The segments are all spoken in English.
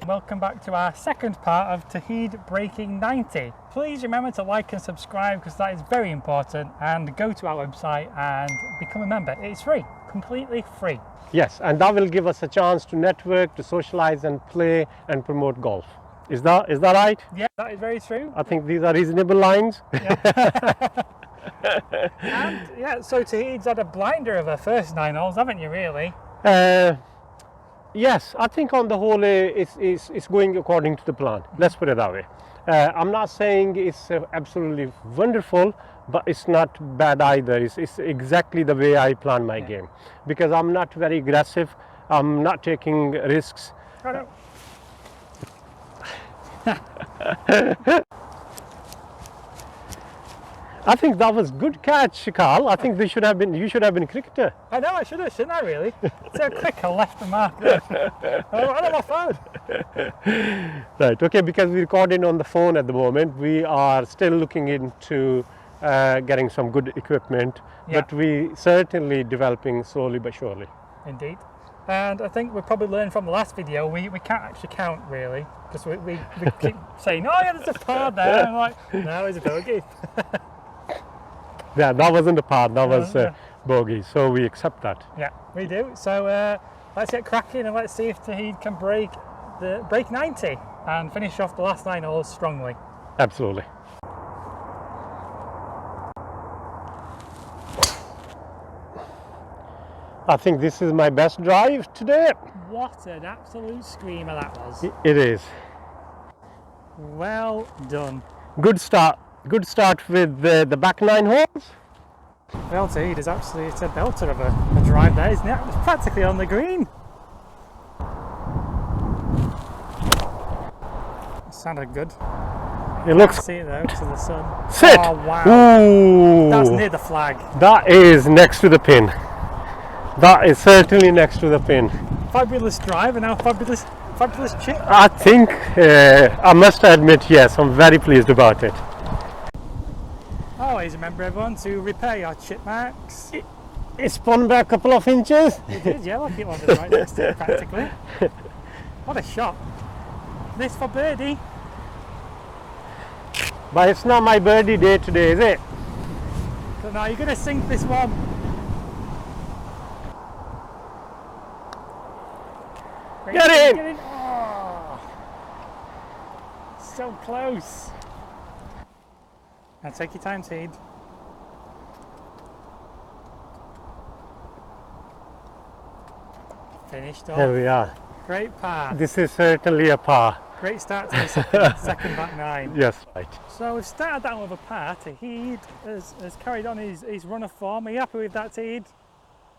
Welcome back to our second part of Toheed breaking 90. Please remember to like and subscribe because that is very important, and go to our website and become a member. It's free, completely free. Yes, and that will give us a chance to network, to socialize and play and promote golf. Is that right? Yeah, that is very true. I think these are reasonable lines. Yeah. And yeah, so Toheed's had a blinder of her first 9 holes, haven't you, really? Yes, I think on the whole it's going according to the plan. Let's put it that way. I'm not saying it's absolutely wonderful, but it's not bad either. It's exactly the way I plan my game, because I'm not very aggressive. I'm not taking risks. Oh, no. I think that was good catch, Carl. I think you should have been a cricketer. I know, I should have, shouldn't I, really? So quick, I left the mark there. I'm on my phone. Right, okay, because we're recording on the phone at the moment, we are still looking into getting some good equipment, but we certainly developing slowly but surely. Indeed. And I think we probably learned from the last video, we can't actually count, really, because we keep saying, oh yeah, there's a par there, and I'm like, no, it's a bogey. Yeah, that wasn't a par, that was bogey, so we accept that. Yeah, we do. So let's get cracking and let's see if Toheed can break 90 and finish off the last 9 holes strongly. Absolutely. I think this is my best drive today. What an absolute screamer that was. It is. Well done. Good start with the back 9 holes. Well, Toheed is absolutely, it's a belter of a drive there, isn't it? It's practically on the green. It sounded good. It looks. See it though, to the sun. Sit! Oh wow. Ooh. That's near the flag. That is next to the pin. That is certainly next to the pin. Fabulous drive and now fabulous chip. I think, I must admit, yes, I'm very pleased about it. Always remember, everyone, to repair your chip marks. It spun back a couple of inches. It did, yeah, look, it was right next to it practically. What a shot. This for birdie. But it's not my birdie day today, is it? So now you're going to sink this one. Get in! Get in! Oh, so close. Now take your time, Toheed. Finished off. There we are. Great par. This is certainly a par. Great start to the second back 9. Yes, right. So we've started that with a par. Toheed has carried on his run of form. Are you happy with that, Toheed?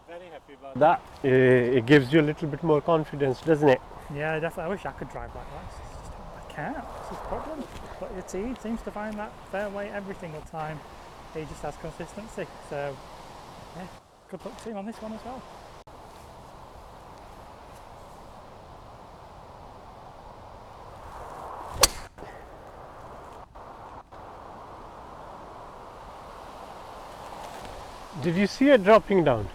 Very happy about that. It gives you a little bit more confidence, doesn't it? Yeah, definitely. I wish I could drive like that. It's just, I can't. It's a problem. But your Toheed seems to find that fairway every single time. He just has consistency. So, yeah, good luck to him on this one as well. Did you see it dropping down?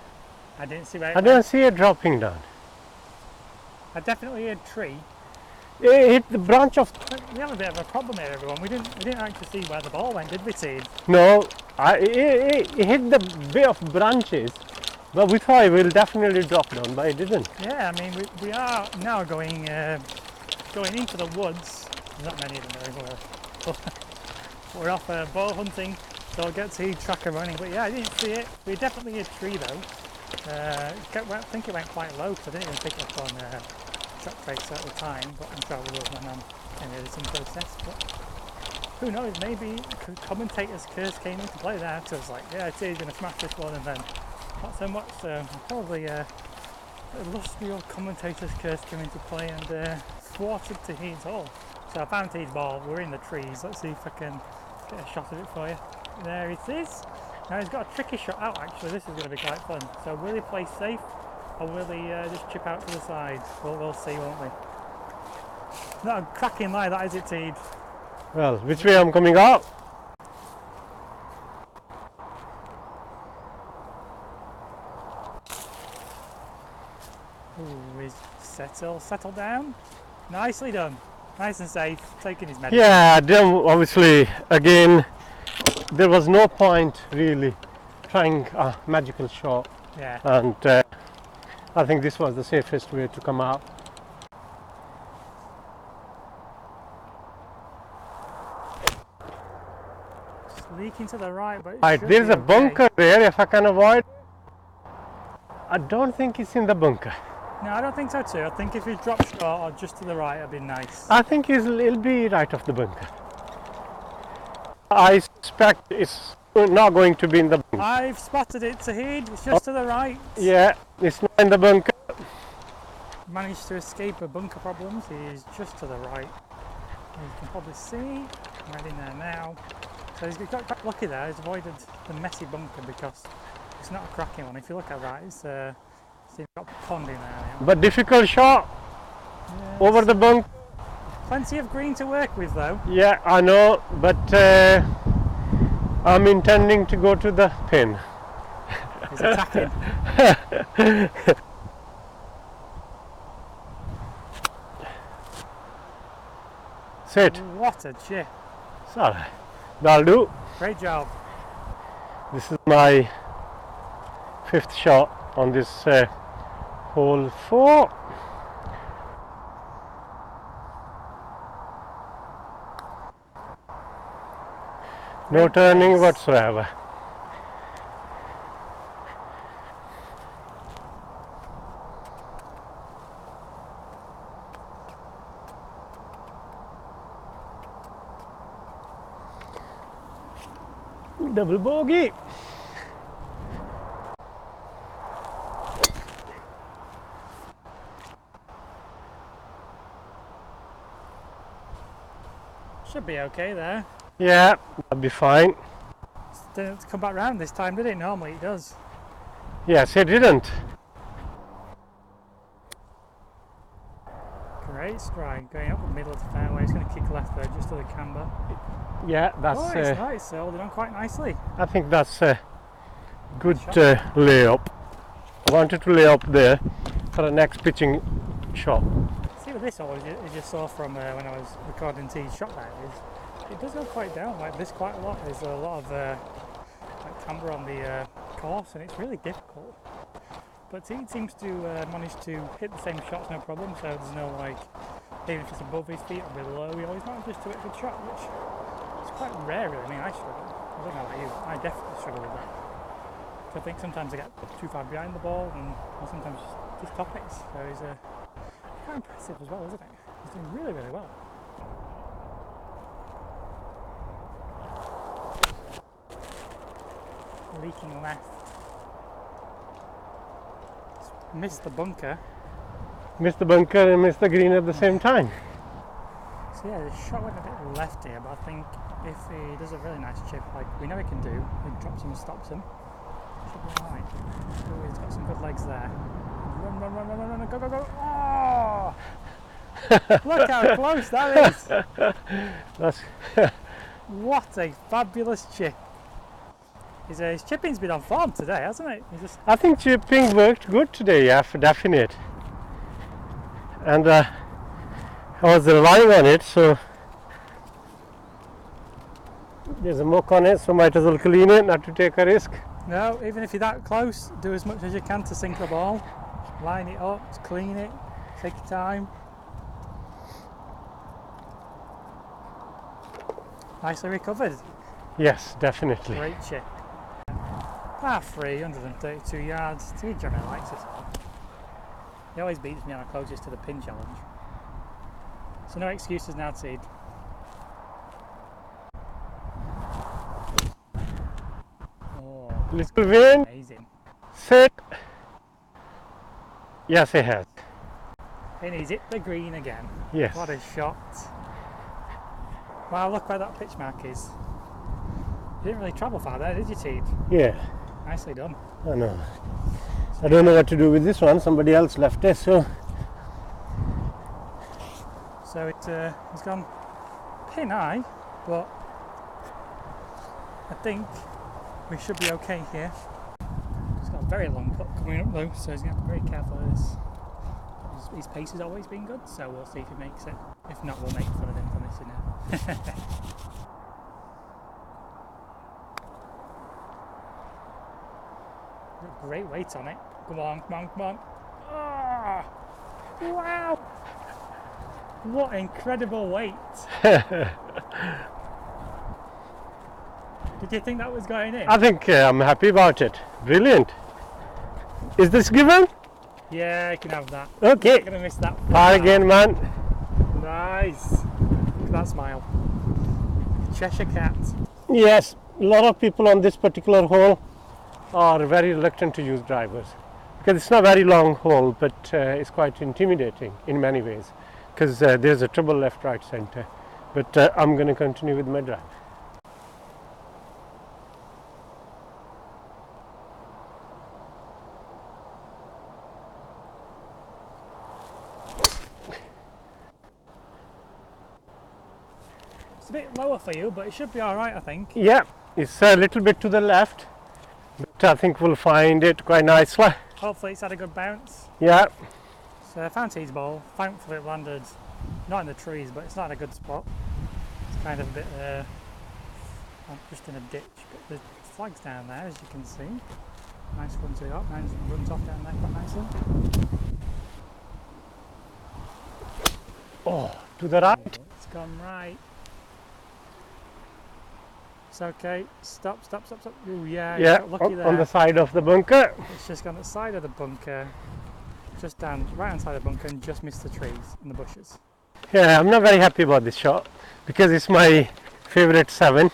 I didn't see where it I didn't see it dropping down. I definitely heard tree. It hit the branch of. We have a bit of a problem here, everyone. We didn't actually see where the ball went, did we, Toheed? No, it hit the bit of branches, but we thought it will definitely drop down, but it didn't. Yeah, I mean we are now going into the woods. There's not many of them everywhere. We're off ball hunting, so I'll get to tracker running. But yeah, I didn't see it. We definitely hit a tree though. I think it went quite low because I didn't even pick it up on track tracer at the time, but I'm sure we will when I'm in the editing process. But who knows, maybe commentator's curse came into play there, so it's like, yeah, it's going to smash this one, and then not so much, so probably a lusty old commentator's curse came into play and thwarted Toheed's hole. So I found Toheed's ball, we're in the trees, let's see if I can get a shot of it for you. There it is. Now he's got a tricky shot out actually, this is going to be quite fun. So will he play safe or will he just chip out to the side? We'll see, won't we? Not a cracking lie that, is it, Toheed? Well, which way I'm coming out? Ooh, he's settle down. Nicely done. Nice and safe, taking his medicine. Yeah, then obviously again there was no point really trying a magical shot, Yeah. and I think this was the safest way to come out. Just leaking to the right, but it Right, should there's be a okay. bunker there if I can avoid. I don't think it's in the bunker. No, I don't think so too. I think if he drops short or just to the right, it'd be nice. I think it'll be right off the bunker. I suspect it's not going to be in the bunker. I've spotted it, Toheed. It's just to the right. Yeah, it's not in the bunker. Managed to escape a bunker problems. He's just to the right. You can probably see. Right in there now. So he's got quite lucky there. He's avoided the messy bunker because it's not a cracking one. If you look at that, it's got a pond in there now. But difficult shot Yeah, over the bunker. plenty of green to work with though. Yeah, I know, but I'm intending to go to the pin. He's attacking. Sit. What a chip. Sorry. That'll do. Great job. This is my 5th shot on this hole 4. No Great turning pace. whatsoever. Double bogey. Should be okay there. Yeah, that'll be fine. Didn't have to come back round this time, did it? Normally it does. Yes, it didn't. Great strike. Going up the middle of the fairway. It's going to kick left there just to the camber. Yeah, that's. Oh, it's nice. Holding on quite nicely. I think that's a good Shot. layup. I wanted to lay up there for the next pitching shot. See with this hole, as you saw from when I was recording T's shot there, is it does go quite down like this quite a lot. There's a lot of like camber on the course, and it's really difficult. But T seems to manage to hit the same shots no problem. So there's no like, even if it's above his feet or below, he always manages to hit a good shot, which is quite rare really. I mean, I struggle. I don't know about you. I definitely struggle with that. So I think sometimes I get too far behind the ball, and sometimes just top it. So he's quite impressive as well, isn't it? He's doing really, really well. Leaking left. Missed the bunker. Missed the bunker and missed the green at the same time. So yeah, the shot went a bit left here, but I think if he does a really nice chip, like we know he can do, he drops him and stops him. Should be alright. Oh, he's got some good legs there. Run, run, run, run, run, run, go, go, go! Oh! Look how close that is! That's What a fabulous chip! His chipping's been on form today, hasn't it? He's just I think chipping worked good today, yeah, for definite. And I was relying on it, so there's a muck on it, so might as well clean it, not to take a risk. no, even if you're that close, do as much as you can to sink the ball. Line it up, clean it, take your time. Nicely recovered. Yes, definitely. Great chip. Par 3, 132 yards. T generally likes it all. He always beats me on the closest to the pin challenge. So no excuses now, Teed. Oh, Little wind, amazing. sit. Yes, it has. And he's hit the green again. Yes. What a shot. Wow, look where that pitch mark is. You didn't really travel far there, did you, Teed? Yeah, Nicely done. I know. I don't know what to do with this one. Somebody else left it, so So it's gone pin high, but I think we should be okay here. It's got a very long putt coming up though, so he's going to have to be very careful of this. He's his pace has always been good, so we'll see if he makes it. If not, we'll make fun of him for missing it. Great weight on it. Come on, come on, come on. Oh, wow! What incredible weight! Did you think that was going in? I think I'm happy about it. Brilliant. Is this given? Yeah, I can have that. Okay. I'm gonna miss that. Par again, man. Nice. Look at that smile. Cheshire cat. Yes, a lot of people on this particular hole are very reluctant to use drivers because it's not a very long hole, but it's quite intimidating in many ways because there's a trouble left, right, center. But I'm going to continue with my drive. It's a bit lower for you, but it should be all right, I think. Yeah, it's a little bit to the left, but I think we'll find it quite nicely. Hopefully it's had a good bounce. Yeah. So I found Toheed's ball. Thankfully it landed not in the trees, but it's not in a good spot. It's kind of a bit just in a ditch. But the flag's down there, as you can see. Nice run to the up. Mine runs off down there quite nicely. Oh, to the right. It's gone right. It's okay. Stop, stop, stop, stop. Ooh, yeah, you Yeah, got lucky there. on the side of the bunker. It's just gone at the side of the bunker. Just down, right on side of the bunker, and just missed the trees and the bushes. Yeah, I'm not very happy about this shot because it's my favorite sweet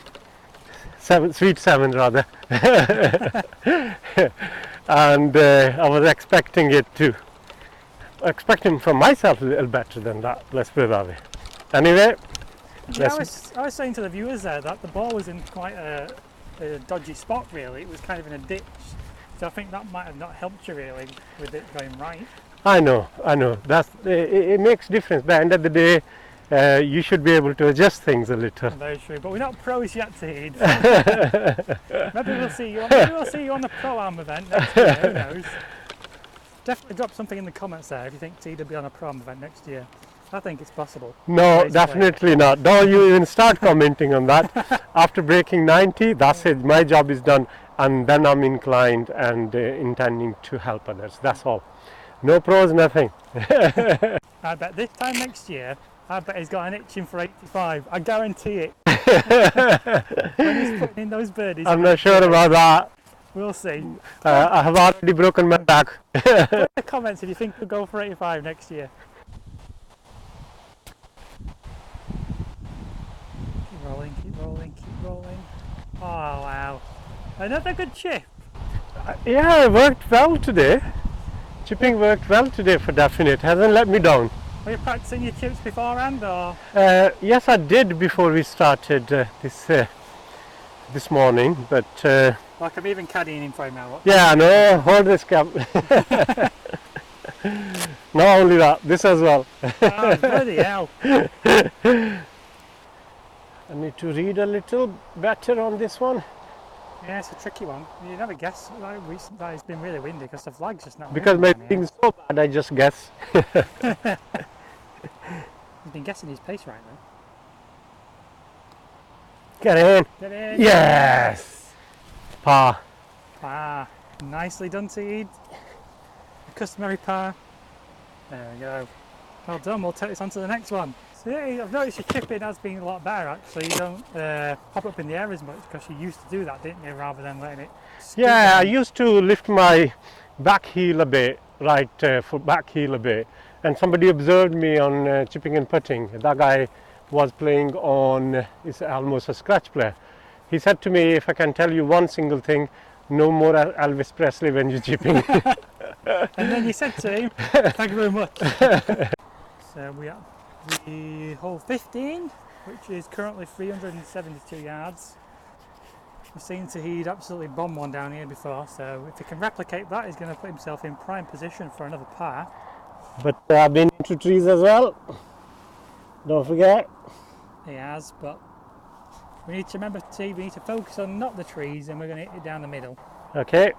seven rather. And I was expecting from myself a little better than that. Let's put it that way. Anyway, yeah, I was saying to the viewers there that the ball was in quite a dodgy spot really. It was kind of in a ditch. So I think that might have not helped you really with it going right. I know. That's it makes difference. But at the end of the day, you should be able to adjust things a little. Very true. But we're not pros yet, Toheed. Maybe we'll see you on the Pro-Am event next year. Who knows? Definitely drop something in the comments there if you think Toheed will be on a Pro-Am event next year. I think it's possible. No, definitely not. Don't you even start commenting on that. After breaking 90, that's it. My job is done. And then I'm inclined and intending to help others. That's all. No pros, nothing. I bet this time next year, I bet he's got an itching for 85. I guarantee it. When he's putting in those birdies. I'm not sure about that. We'll see. I have already broken my back. Put in the comments if you think we'll go for 85 next year. Keep rolling, keep rolling, keep rolling. Oh wow. Another good chip. Yeah, it worked well today. Chipping worked well today for definite. Hasn't let me down. Were you practicing your chips beforehand or? Yes, I did before we started this morning, but Like I'm even caddying him for him now. yeah, no, hold this cap. Not only that, this as well. Oh, bloody hell. I need to read a little better on this one. Yeah, it's a tricky one. You never guess that it's been really windy because the flag's just not Because my moving. thing's so bad, I just guess. He's been guessing his pace right now. Get in. Get in. Yes. Par. Par. Nicely done, Toheed. A customary par. There we go. Well done. We'll take this on to the next one. So yeah, I've noticed your chipping has been a lot better actually. You don't pop up in the air as much because you used to do that, didn't you, rather than letting it scoot Yeah, down. I used to lift my back heel a bit, right foot back heel a bit, and somebody observed me on chipping and putting. That guy was playing on, is almost a scratch player. He said to me, if I can tell you one single thing, no more Elvis Presley when you're chipping. And then you said to him, thank you very much. So we are the hole 15, which is currently 372 yards. We've seen Toheed absolutely bomb one down here before, so if he can replicate that, he's going to put himself in prime position for another par. But I've been into trees as well. Don't forget. He has, but we need to remember, we need to focus on not the trees, and we're going to hit it down the middle. Okay.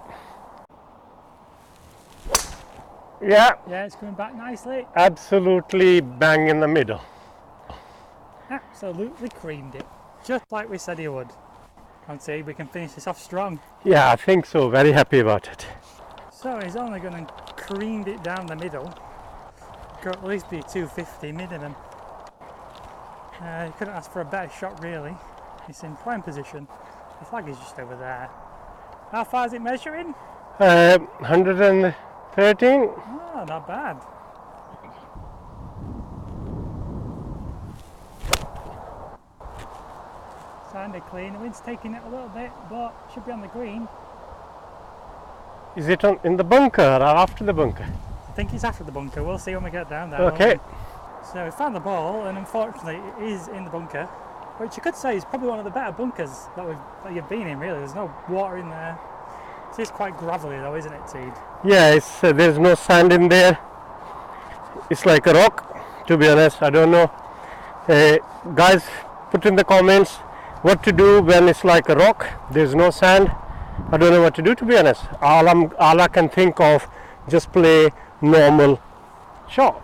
Yeah, Yeah, it's coming back nicely. absolutely bang in the middle. Absolutely creamed it. Just like we said he would. And see, we can finish this off strong. Yeah, I think so. Very happy about it. So he's only going to creamed it down the middle. Could at least be 250 minimum. You couldn't ask for a better shot really. It's in prime position. The flag is just over there. How far is it measuring? 113. Oh, not bad. Sounded clean. The wind's taking it a little bit, but should be on the green. Is it in the bunker or after the bunker? I think it's after the bunker. We'll see when we get down there. Okay. So we found the ball, and unfortunately it is in the bunker, which you could say is probably one of the better bunkers that you've been in. Really, there's no water in there. It is quite gravelly though, isn't it, Toheed? Yeah, it's there's no sand in there. It's like a rock. To be honest, I don't know. Guys, put in the comments what to do when it's like a rock. There's no sand. I don't know what to do, to be honest. All I can think of, just play normal shot.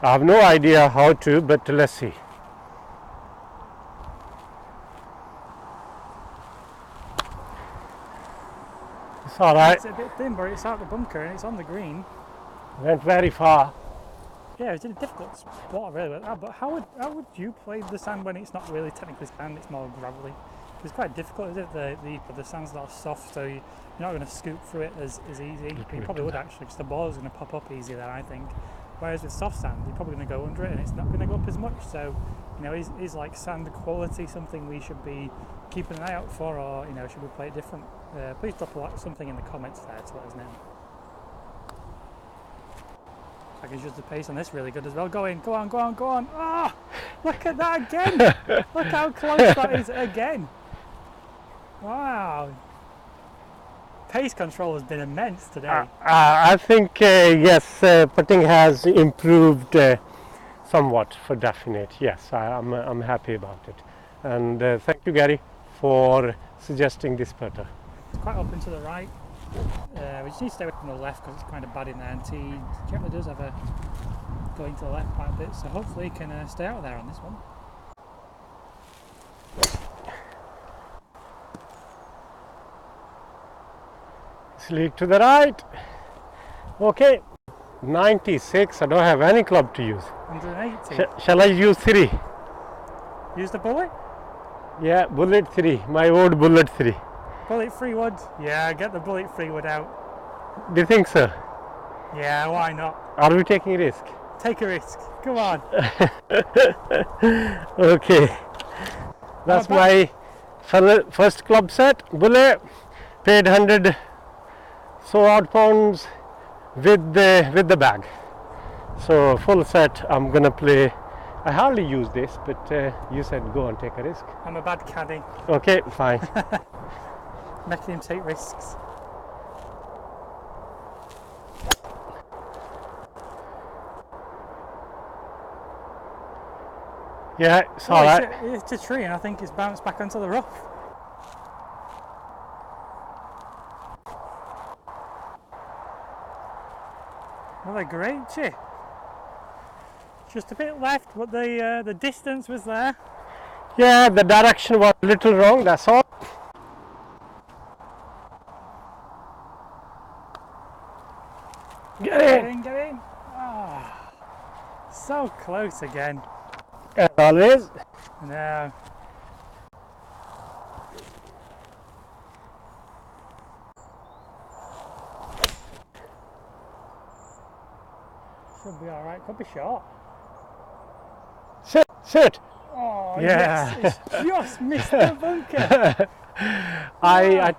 I have no idea how to, but let's see. It's all right. It's a bit thin, but it's out the bunker and it's on the green. Went very far. Yeah, it's in a difficult spot really. But how would you play the sand when it's not really technically sand? It's more gravelly. It's quite difficult, isn't it? The sand's not soft, so you're not going to scoop through it as easy. You probably would actually, because the ball is going to pop up easier there, I think. Whereas with soft sand, you're probably going to go under it, and it's not going to go up as much. So, is like sand quality something we should be keeping an eye out for, or should we play it different? Please drop something in the comments there to let us know. I can judge the pace on this really good as well. Go on, go on, go on, go on. Oh, look at that again. Look how close that is again. Wow. Pace control has been immense today. I think, yes, putting has improved somewhat for definite. Yes, I'm happy about it. And thank you, Gary, for suggesting this putter. It's quite open to the right. We just need to stay away from the left because it's kind of bad in there, and he generally does have a going to the left quite a bit, so hopefully he can stay out of there on this one. Sleek to the right. Okay, 96. I don't have any club to use. 180. Shall I use 3? Use the bullet? Yeah, bullet 3. My old bullet 3. Bullet free wood? Yeah, get the bullet free wood out. Do you think so? Yeah, why not? Are we taking a risk? Take a risk. Come on. Okay. That's my first club set. Bullet. Paid 100 so odd pounds with the bag. So full set. I'm gonna play. I hardly use this, but you said go and take a risk. I'm a bad caddy. Okay, fine. Making him take risks. Yeah, it's all right. It's a tree, and I think it's bounced back onto the rough. Another great chip. Just a bit left, but the distance was there. Yeah, the direction was a little wrong, that's all. Get in! Get in! Oh, so close again. As always. No. Should be alright, could be short. Sit! Oh, yeah. yes, it's just missed the bunker. I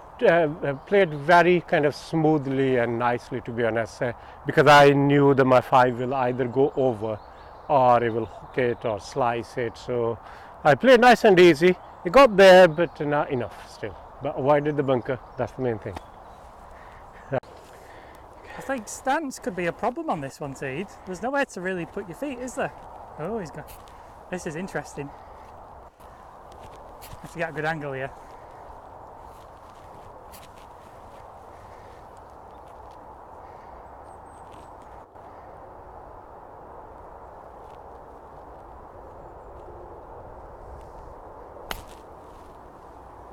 played very kind of smoothly and nicely, to be honest, because I knew that my 5 will either go over or it will hook it or slice it. So I played nice and easy. It got there, but not enough still. But avoided the bunker, that's the main thing. I think stance could be a problem on this one, Toheed. There's nowhere to really put your feet, is there? Oh, he's got. This is interesting. Have to get a good angle here.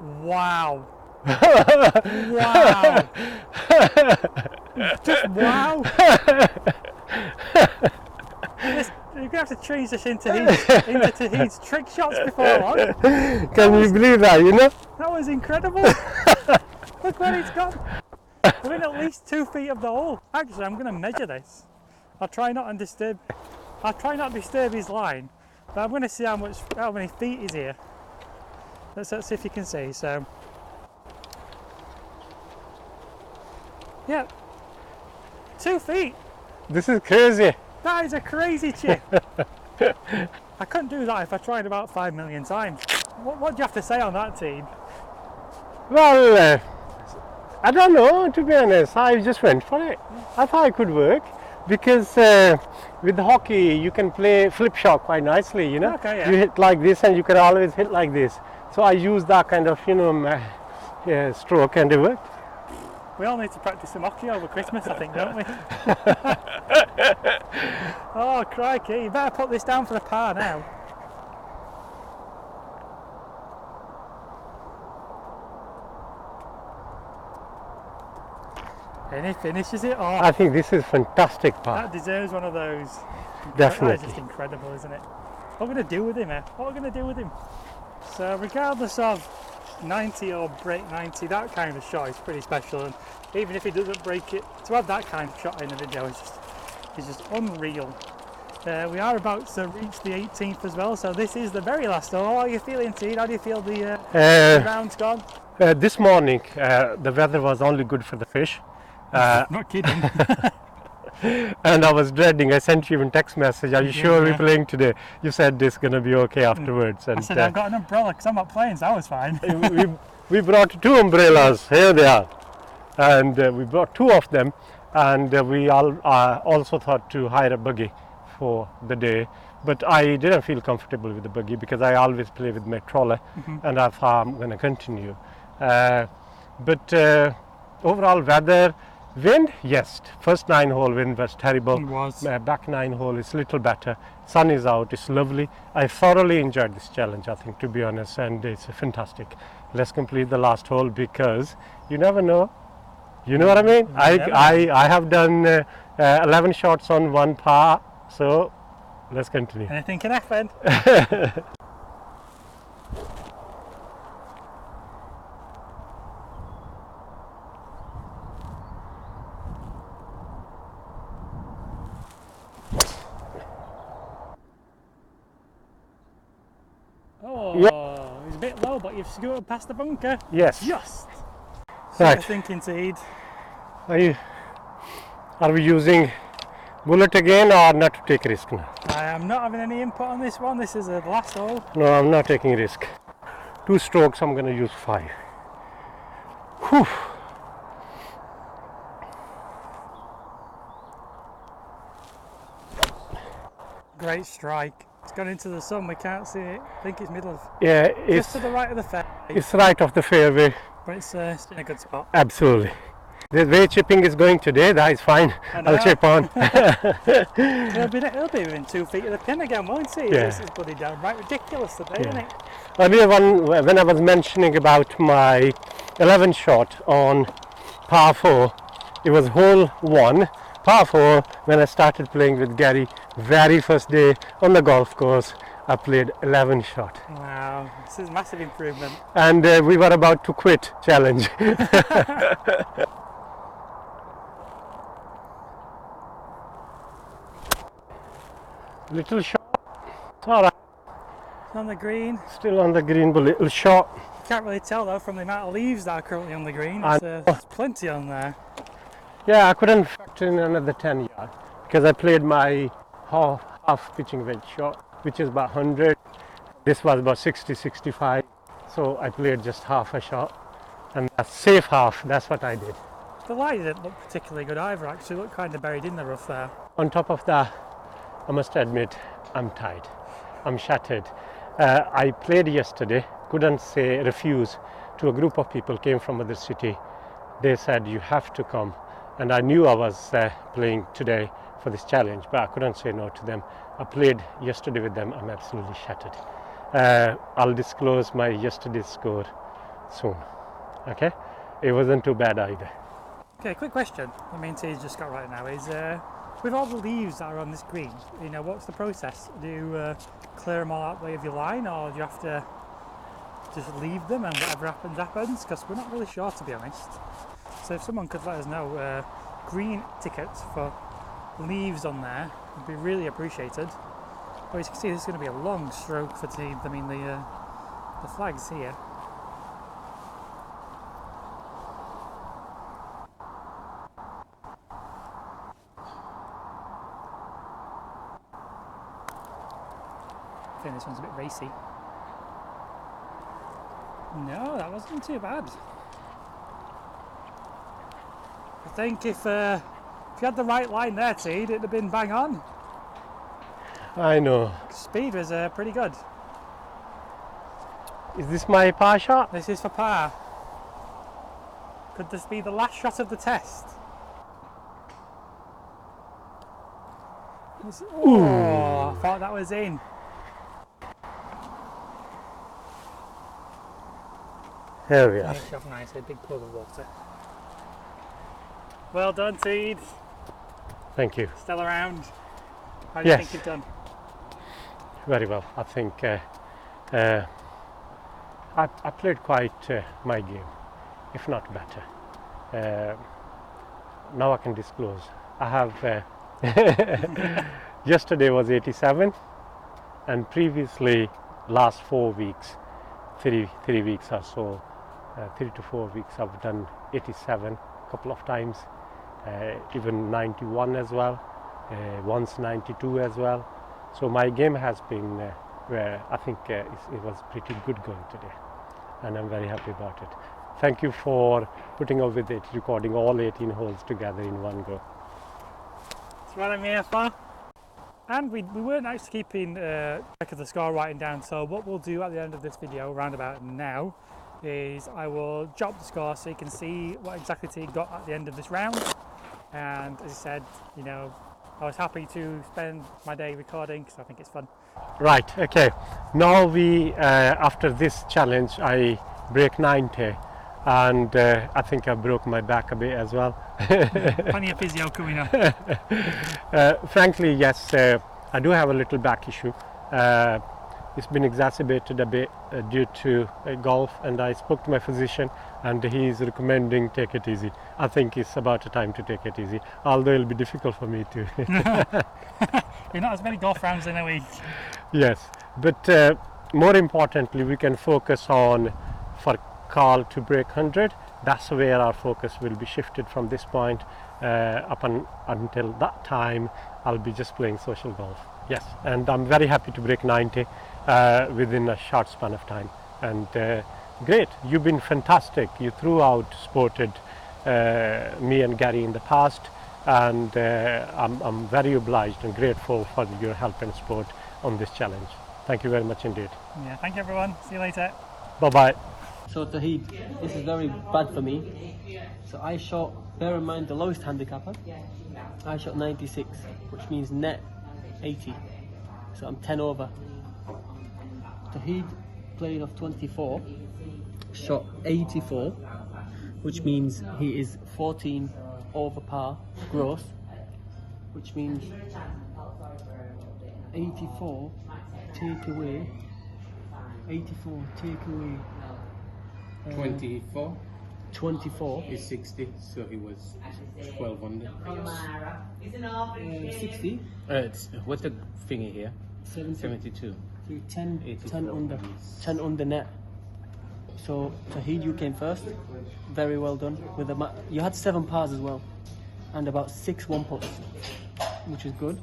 Wow. Wow. Just wow. You're going to have to change this into Toheed's trick shots before long. Can you believe that, you know? That was incredible. Look where it's gone. We're in at least 2 feet of the hole. Actually, I'm going to measure this. I'll try not to disturb his line, but I'm going to see how many feet is here. Let's see if you can see. So, yeah, 2 feet. This is crazy. That is a crazy chip. I couldn't do that if I tried about 5 million times. What do you have to say on that, team? Well, I don't know, to be honest. I just went for it. I thought it could work because with hockey you can play flip shot quite nicely, you know. Okay, yeah. You hit like this and you can always hit like this. So I used that kind of, you know, stroke, and it worked. We all need to practice some hockey over Christmas, I think, don't we? Oh, crikey, you better put this down for the par now. And he finishes it off. I think this is fantastic par. That deserves one of those. Definitely. That is just incredible, isn't it? What are we going to do with him, eh? What are we going to do with him? So regardless of 90 or break 90, that kind of shot is pretty special, and even if he doesn't break it, to have that kind of shot in the video is just unreal. We are about to reach the 18th as well, so this is the very last hole. How are you feeling, Teed? How do you feel the round's gone? This morning the weather was only good for the fish. Not kidding. And I was dreading. I sent you a text message. Are you sure we're playing today? You said this is going to be okay afterwards. And I said I've got an umbrella because I'm not playing, so I was fine. we brought 2 umbrellas. Here they are, and we brought 2 of them. And we all also thought to hire a buggy for the day, but I didn't feel comfortable with the buggy because I always play with my trawler, and I thought I'm going to continue. But overall weather. Wind, yes. First 9 hole wind was terrible. It was. Back 9 hole is a little better. Sun is out. It's lovely. I thoroughly enjoyed this challenge, I think, to be honest, and it's fantastic. Let's complete the last hole because you never know. You know what I mean? I have done 11 shots on 1 par, so let's continue. Anything can happen. Oh, it's a bit low, but you've scooted past the bunker. Yes. Just. Right. So you're thinking, Teed? Are we using bullet again or not to take risk now? I am not having any input on this one. This is the last hole. No, I'm not taking risk. 2 strokes, I'm going to use 5. Whew. Great strike. It's gone into the sun, we can't see it. I think it's middle of... Yeah, just to the right of the fairway. It's right off the fairway. But it's in a good spot. Absolutely. The way chipping is going today, that is fine. I'll chip on. It'll be within 2 feet of the pin again, won't it? Yeah. This is bloody downright ridiculous today, isn't it? Earlier when I was mentioning about my 11 shot on par 4, it was hole 1, par 4, when I started playing with Gary, very first day on the golf course, I played 11 shot. Wow, this is massive improvement. And we were about to quit challenge. Little shot, it's alright. It's on the green. Still on the green, but little shot. Can't really tell though from the amount of leaves that are currently on the green. There's plenty on there. Yeah, I couldn't factor in another 10 yards because I played my half pitching wedge shot, which is about 100. This was about 60, 65. So I played just half a shot, and a safe half, that's what I did. The lie didn't look particularly good either, actually. It looked kind of buried in the rough there. On top of that, I must admit, I'm tired. I'm shattered. I played yesterday, couldn't say refuse to a group of people came from other city. They said, you have to come. And I knew I was playing today for this challenge, but I couldn't say no to them. I played yesterday with them. I'm absolutely shattered. I'll disclose my yesterday's score. soon. Okay, it wasn't too bad either. Okay, quick question. I mean, T's just got right now is with all the leaves that are on this green, you know, what's the process? Do you clear them all out of your line, or do you have to just leave them and whatever happens happens? Because we're not really sure, to be honest. So if someone could let us know green tickets for leaves on there, would be really appreciated. But as you can see, this is going to be a long stroke for teams. I mean, the flag's here. I think this one's a bit racy. No, that wasn't too bad. I think if you had the right line there, Teed, it'd have been bang on. I know. Speed was pretty good. Is this my par shot? This is for par. Could this be the last shot of the test? Oh, I thought that was in. Here we are. Nice, a big pool of water. Well done, Teed. Thank you. Still around. How do you think you've done? Very well. I think I played quite my game, if not better. Now I can disclose. I have yesterday was 87, and previously last 4 weeks, 3 weeks or so, 3 to 4 weeks, I've done 87 a couple of times, even 91 as well, once 92 as well. So my game has been where I think it was pretty good going today, and I'm very happy about it. Thank you for putting up with it, recording all 18 holes together in one go. That's what I'm here for. And we weren't actually keeping track of the score writing down, so what we'll do at the end of this video, round about now, is I will drop the score so you can see what exactly T got at the end of this round. And as I said, you know, I was happy to spend my day recording because I think it's fun. Right, okay. Now we, after this challenge, I break 90, and I think I broke my back a bit as well. Plenty of physio coming up. Frankly, yes, I do have a little back issue. It's been exacerbated a bit due to golf, and I spoke to my physician and he's recommending take it easy. I think it's about a time to take it easy, although it'll be difficult for me to. You're not as many golf rounds in a week. Yes, but more importantly, we can focus on for Carl to break 100. That's where our focus will be shifted from this point until that time. I'll be just playing social golf. Yes, and I'm very happy to break 90 within a short span of time. And great, you've been fantastic. You throughout supported me and Gary in the past, and I'm very obliged and grateful for your help and support on this challenge. Thank you very much indeed. Yeah, thank you everyone. See you later. Bye-bye. So Toheed, this is very bad for me. So I shot, bear in mind the lowest handicapper, I shot 96, which means net 80. So I'm 10 over. Toheed played off 24, shot 84, which means he is 14 over par gross, which means 84 take away 24 is 60, so he was 12 under. 60. It's what's the thingy here? 72. 72. 10 under net. So Toheed, you came first. Very well done. With you had 7 pars as well, and about 6 1-puts, which is good.